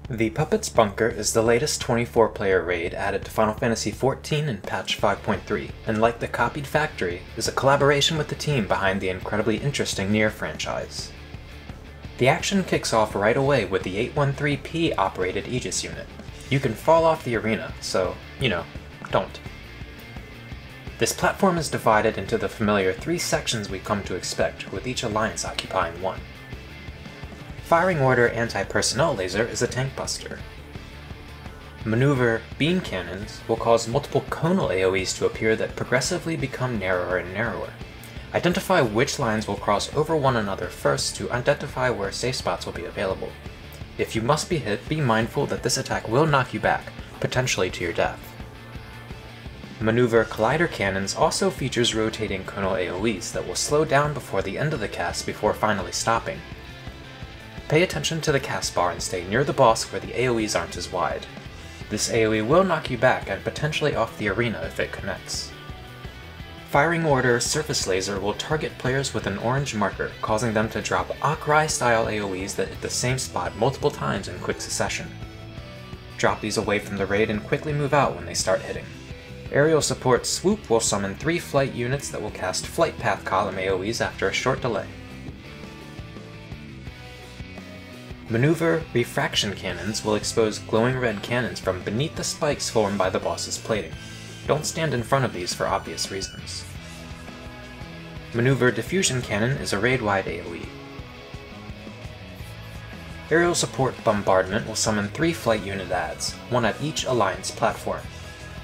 The Puppets Bunker is the latest 24-player raid added to Final Fantasy XIV in patch 5.3, and like the copied factory, is a collaboration with the team behind the incredibly interesting Nier franchise. The action kicks off right away with the 813P operated Aegis Unit. You can fall off the arena, so, don't. This platform is divided into the familiar 3 sections we come to expect, with each alliance occupying one. Firing Order Anti-Personnel Laser is a tank buster. Maneuver Beam Cannons will cause multiple conal AoEs to appear that progressively become narrower and narrower. Identify which lines will cross over one another first to identify where safe spots will be available. If you must be hit, be mindful that this attack will knock you back, potentially to your death. Maneuver Collider Cannons also features rotating conal AoEs that will slow down before the end of the cast before finally stopping. Pay attention to the cast bar and stay near the boss where the AoEs aren't as wide. This AoE will knock you back and potentially off the arena if it connects. Firing Order Surface Laser will target players with an orange marker, causing them to drop Akrai-style AoEs that hit the same spot multiple times in quick succession. Drop these away from the raid and quickly move out when they start hitting. Aerial Support Swoop will summon 3 flight units that will cast Flight Path Column AoEs after a short delay. Maneuver Refraction Cannons will expose glowing red cannons from beneath the spikes formed by the boss's plating. Don't stand in front of these for obvious reasons. Maneuver Diffusion Cannon is a raid-wide AoE. Aerial Support Bombardment will summon 3 flight unit adds, 1 at each alliance platform.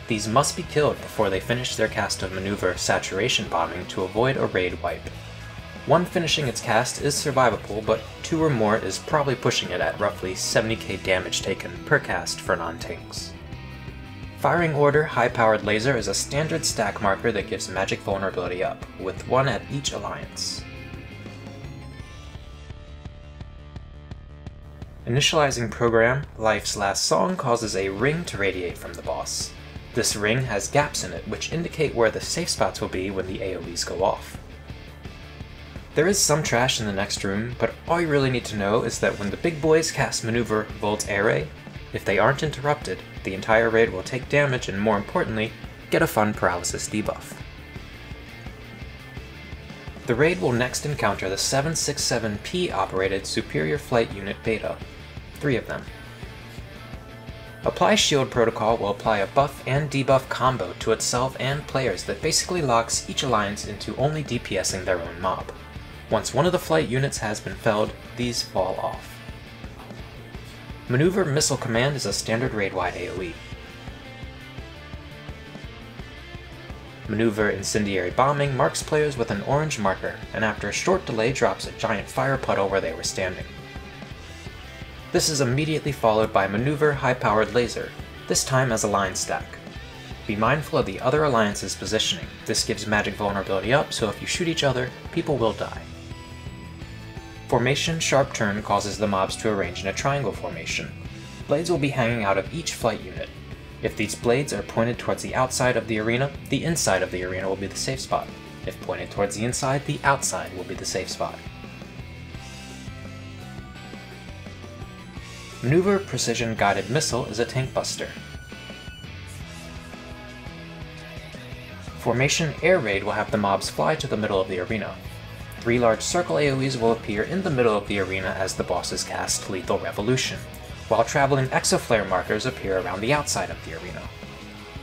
These must be killed before they finish their cast of Maneuver Saturation Bombing to avoid a raid wipe. 1 finishing its cast is survivable, but 2 or more is probably pushing it at roughly 70k damage taken per cast for non-tanks. Firing Order High-Powered Laser is a standard stack marker that gives magic vulnerability up, with 1 at each alliance. Initializing Program Life's Last Song causes a ring to radiate from the boss. This ring has gaps in it which indicate where the safe spots will be when the AoEs go off. There is some trash in the next room, but all you really need to know is that when the big boys cast Maneuver Volt Aire, if they aren't interrupted, the entire raid will take damage and, more importantly, get a fun paralysis debuff. The raid will next encounter the 767P operated Superior Flight Unit Beta, 3 of them. Apply Shield Protocol will apply a buff and debuff combo to itself and players that basically locks each alliance into only DPSing their own mob. Once one of the flight units has been felled, these fall off. Maneuver Missile Command is a standard raid-wide AoE. Maneuver Incendiary Bombing marks players with an orange marker, and after a short delay drops a giant fire puddle where they were standing. This is immediately followed by Maneuver High-Powered Laser, this time as a line stack. Be mindful of the other alliance's positioning. This gives magic vulnerability up, so if you shoot each other, people will die. Formation Sharp Turn causes the mobs to arrange in a triangle formation. Blades will be hanging out of each flight unit. If these blades are pointed towards the outside of the arena, the inside of the arena will be the safe spot. If pointed towards the inside, the outside will be the safe spot. Maneuver Precision Guided Missile is a tank buster. Formation Air Raid will have the mobs fly to the middle of the arena. 3 large circle AoEs will appear in the middle of the arena as the bosses cast Lethal Revolution, while traveling exoflare markers appear around the outside of the arena.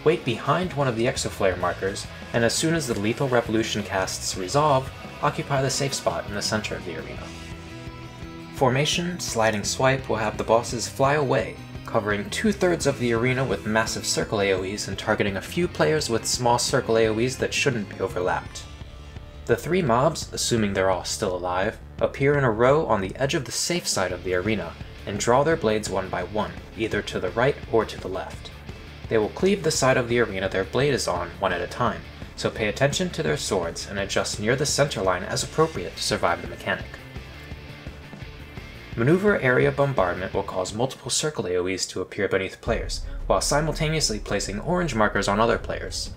Wait behind one of the exoflare markers, and as soon as the Lethal Revolution casts resolve, occupy the safe spot in the center of the arena. Formation Sliding Swipe will have the bosses fly away, covering 2/3 of the arena with massive circle AoEs and targeting a few players with small circle AoEs that shouldn't be overlapped. The 3 mobs, assuming they're all still alive, appear in a row on the edge of the safe side of the arena and draw their blades one by one, either to the right or to the left. They will cleave the side of the arena their blade is on one at a time, so pay attention to their swords and adjust near the center line as appropriate to survive the mechanic. Maneuver Area Bombardment will cause multiple circle AoEs to appear beneath players, while simultaneously placing orange markers on other players.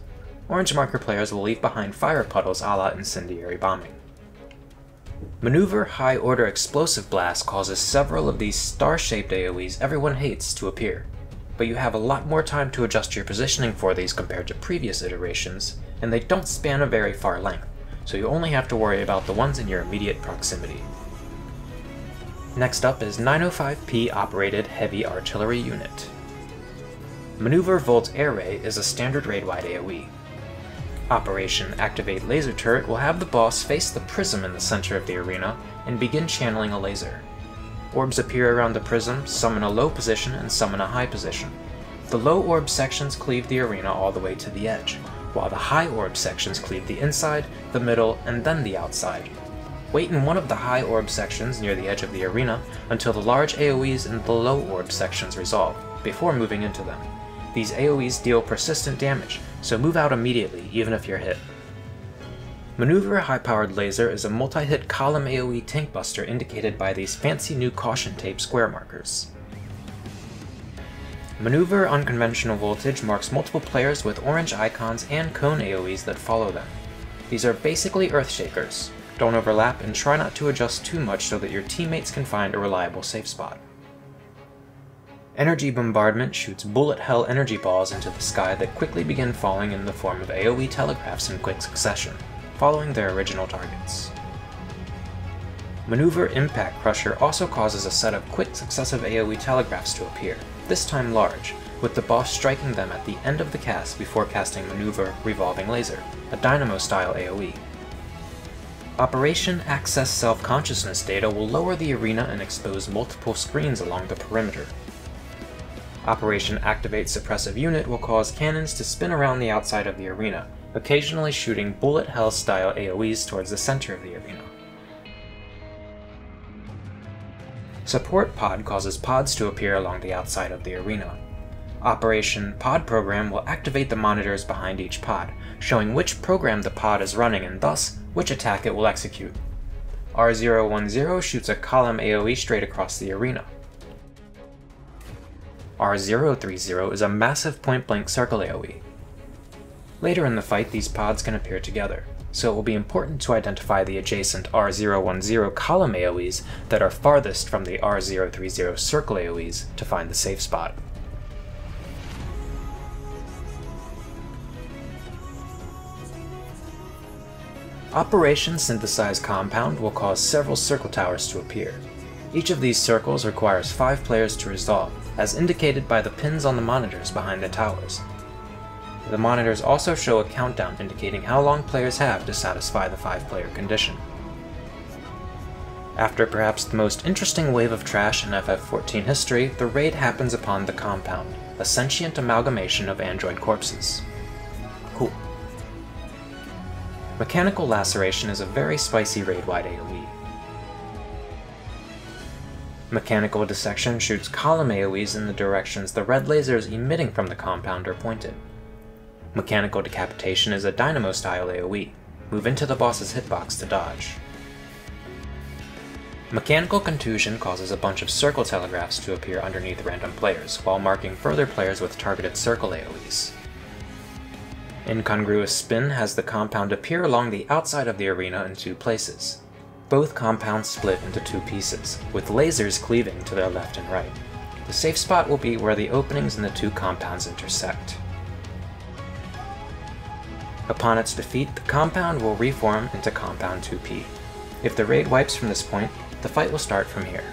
Orange marker players will leave behind fire puddles a la Incendiary Bombing. Maneuver High Order Explosive Blast causes several of these star-shaped AoEs everyone hates to appear, but you have a lot more time to adjust your positioning for these compared to previous iterations, and they don't span a very far length, so you only have to worry about the ones in your immediate proximity. Next up is 905P operated Heavy Artillery Unit. Maneuver Volt Air Ray is a standard raid-wide AoE. Operation Activate Laser Turret will have the boss face the prism in the center of the arena and begin channeling a laser. Orbs appear around the prism, some in a low position and some in a high position. The low orb sections cleave the arena all the way to the edge, while the high orb sections cleave the inside, the middle, and then the outside. Wait in one of the high orb sections near the edge of the arena until the large AoEs in the low orb sections resolve, before moving into them. These AoEs deal persistent damage, so move out immediately even if you're hit. Maneuver High-Powered Laser is a multi-hit column AoE tank buster indicated by these fancy new caution tape square markers. Maneuver Unconventional Voltage marks multiple players with orange icons and cone AoEs that follow them. These are basically Earthshakers. Don't overlap and try not to adjust too much so that your teammates can find a reliable safe spot. Energy Bombardment shoots bullet hell energy balls into the sky that quickly begin falling in the form of AoE telegraphs in quick succession, following their original targets. Maneuver Impact Crusher also causes a set of quick successive AoE telegraphs to appear, this time large, with the boss striking them at the end of the cast before casting Maneuver Revolving Laser, a Dynamo-style AoE. Operation Access Self-Consciousness data will lower the arena and expose multiple screens along the perimeter. Operation Activate Suppressive Unit will cause cannons to spin around the outside of the arena, occasionally shooting bullet hell style AoEs towards the center of the arena. Support Pod causes pods to appear along the outside of the arena. Operation Pod Program will activate the monitors behind each pod, showing which program the pod is running and thus which attack it will execute. R010 shoots a column AoE straight across the arena. R030 is a massive point-blank circle AoE. Later in the fight, these pods can appear together, so it will be important to identify the adjacent R010 column AoEs that are farthest from the R030 circle AoEs to find the safe spot. Operation Synthesize Compound will cause several circle towers to appear. Each of these circles requires 5 players to resolve, as indicated by the pins on the monitors behind the towers. The monitors also show a countdown indicating how long players have to satisfy the 5-player condition. After perhaps the most interesting wave of trash in FF14 history, the raid happens upon the Compound, a sentient amalgamation of android corpses. Cool. Mechanical Laceration is a very spicy raid-wide AoE. Mechanical Dissection shoots column AoEs in the directions the red lasers emitting from the compound are pointed. Mechanical Decapitation is a Dynamo-style AoE. Move into the boss's hitbox to dodge. Mechanical Contusion causes a bunch of circle telegraphs to appear underneath random players, while marking further players with targeted circle AoEs. Incongruous Spin has the compound appear along the outside of the arena in 2 places. Both compounds split into 2 pieces, with lasers cleaving to their left and right. The safe spot will be where the openings in the 2 compounds intersect. Upon its defeat, the compound will reform into Compound 2P. If the raid wipes from this point, the fight will start from here.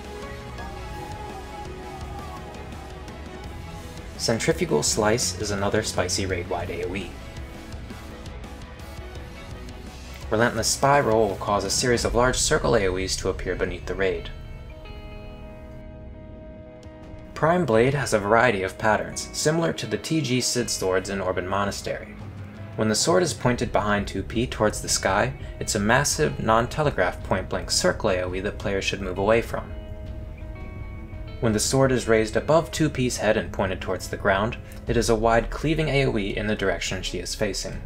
Centrifugal Slice is another spicy raid-wide AoE. Relentless Spiral will cause a series of large circle AoEs to appear beneath the raid. Prime Blade has a variety of patterns, similar to the TG Sid swords in Orban Monastery. When the sword is pointed behind 2P towards the sky, it's a massive, non-telegraph point-blank circle AoE that players should move away from. When the sword is raised above 2P's head and pointed towards the ground, it is a wide cleaving AoE in the direction she is facing.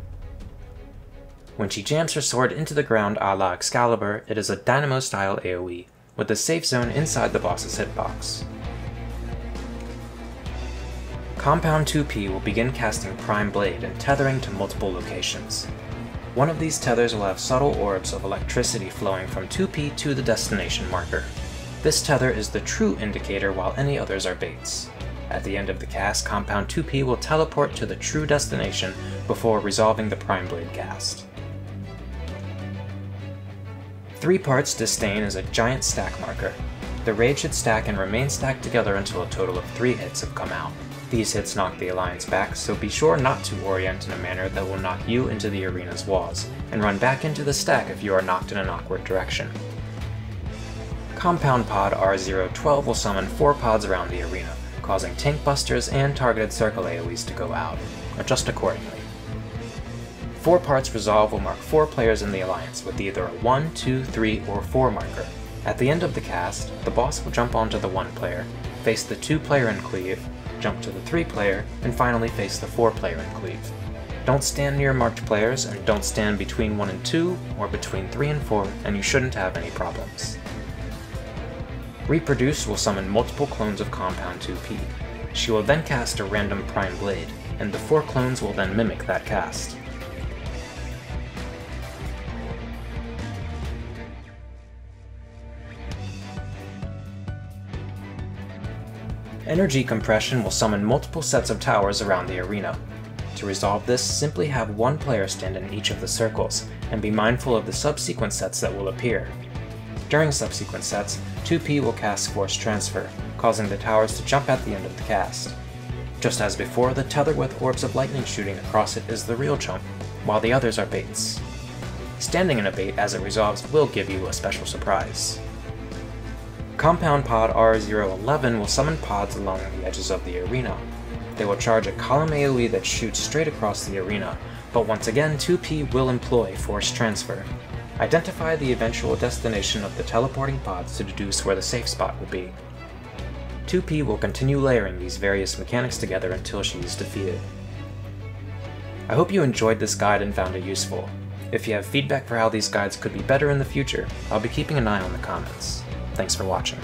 When she jams her sword into the ground a la Excalibur, it is a Dynamo-style AoE, with the safe zone inside the boss's hitbox. Compound 2P will begin casting Prime Blade and tethering to multiple locations. One of these tethers will have subtle orbs of electricity flowing from 2P to the destination marker. This tether is the true indicator while any others are baits. At the end of the cast, Compound 2P will teleport to the true destination before resolving the Prime Blade cast. 3 parts Disdain is a giant stack marker. The raid should stack and remain stacked together until a total of 3 hits have come out. These hits knock the Alliance back, so be sure not to orient in a manner that will knock you into the arena's walls, and run back into the stack if you are knocked in an awkward direction. Compound Pod R012 will summon 4 pods around the arena, causing tank busters and targeted circle AoEs to go out. Adjust accordingly. 4 parts Resolve will mark 4 players in the Alliance with either a 1, 2, 3, or 4 marker. At the end of the cast, the boss will jump onto the 1 player, face the 2 player and cleave, jump to the 3 player, and finally face the 4 player and cleave. Don't stand near marked players, and don't stand between 1 and 2, or between 3 and 4, and you shouldn't have any problems. Reproduce will summon multiple clones of Compound 2P. She will then cast a random Prime Blade, and the 4 clones will then mimic that cast. Energy Compression will summon multiple sets of towers around the arena. To resolve this, simply have 1 player stand in each of the circles, and be mindful of the subsequent sets that will appear. During subsequent sets, 2P will cast Force Transfer, causing the towers to jump at the end of the cast. Just as before, the tether with orbs of lightning shooting across it is the real jump, while the others are baits. Standing in a bait as it resolves will give you a special surprise. Compound Pod R011 will summon pods along the edges of the arena. They will charge a column AoE that shoots straight across the arena, but once again 2P will employ Force Transfer. Identify the eventual destination of the teleporting pods to deduce where the safe spot will be. 2P will continue layering these various mechanics together until she is defeated. I hope you enjoyed this guide and found it useful. If you have feedback for how these guides could be better in the future, I'll be keeping an eye on the comments. Thanks for watching.